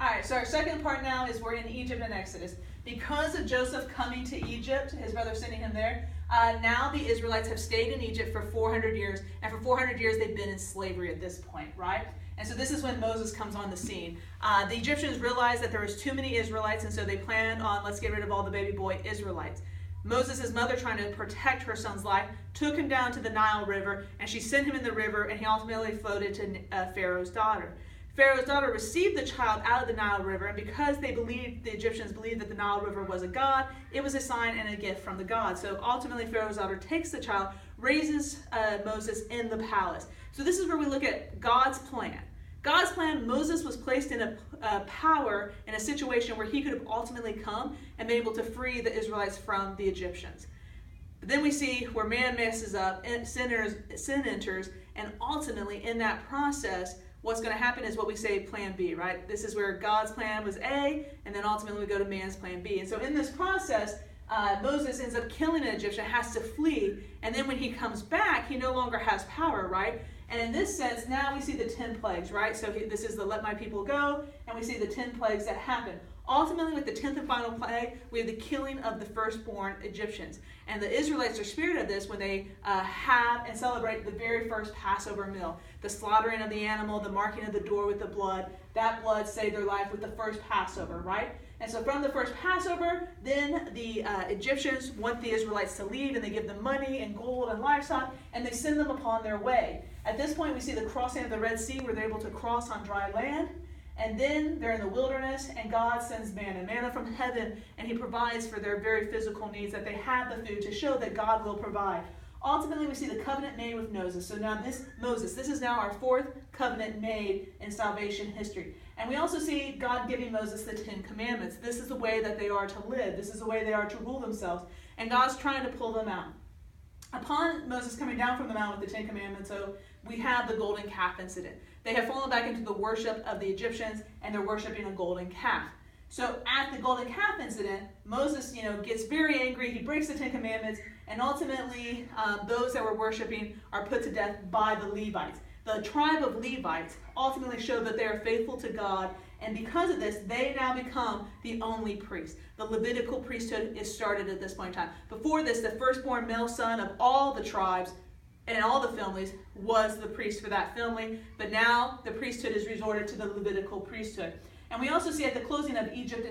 All right, so our second part now is we're in Egypt and Exodus. Because of Joseph coming to Egypt, his brother sending him there, now the Israelites have stayed in Egypt for 400 years, and for 400 years they've been in slavery at this point, right? And so this is when Moses comes on the scene. The Egyptians realized that there was too many Israelites, and so they planned on, let's get rid of all the baby boy Israelites. Moses' mother, trying to protect her son's life, took him down to the Nile River, and she sent him in the river, and he ultimately floated to Pharaoh's daughter. Pharaoh's daughter received the child out of the Nile River, and because the Egyptians believed that the Nile River was a god, it was a sign and a gift from the god. So ultimately, Pharaoh's daughter takes the child, raises Moses in the palace. So this is where we look at God's plan. God's plan, Moses was placed in a power, in a situation where he could have ultimately come and been able to free the Israelites from the Egyptians. But then we see where man messes up, and sin enters, and ultimately in that process, what's going to happen is what we say plan B, right? This is where God's plan was A, and then ultimately we go to man's plan B. And so in this process, Moses ends up killing an Egyptian, has to flee, and then when he comes back, he no longer has power, right? And in this sense, now we see the 10 plagues, right? So this is the let my people go, and we see the 10 plagues that happen. Ultimately, with the 10th and final plague, we have the killing of the firstborn Egyptians. And the Israelites are spared of this when they have and celebrate the very first Passover meal. The slaughtering of the animal, the marking of the door with the blood. That blood saved their life with the first Passover, right? And so from the first Passover, then the Egyptians want the Israelites to leave, and they give them money and gold and livestock, and they send them upon their way. At this point, we see the crossing of the Red Sea, where they're able to cross on dry land. And then they're in the wilderness, and God sends manna from heaven, and he provides for their very physical needs, that they have the food to show that God will provide. Ultimately, we see the covenant made with Moses. So now this is now our fourth covenant made in salvation history. And we also see God giving Moses the 10 commandments. This is the way that they are to live. This is the way they are to rule themselves. And God's trying to pull them out. Upon Moses coming down from the mount with the 10 commandments, so we have the golden calf incident. They have fallen back into the worship of the Egyptians, and they're worshiping a golden calf. So at the golden calf incident, Moses, gets very angry. He breaks the 10 commandments, and ultimately those that were worshiping are put to death by the Levites. The tribe of Levites ultimately show that they are faithful to God, and because of this, they now become the only priest. The Levitical priesthood is started at this point in time. Before this, the firstborn male son of all the tribes and all the families was the priest for that family, but now the priesthood is resorted to the Levitical priesthood. And we also see at the closing of Egypt and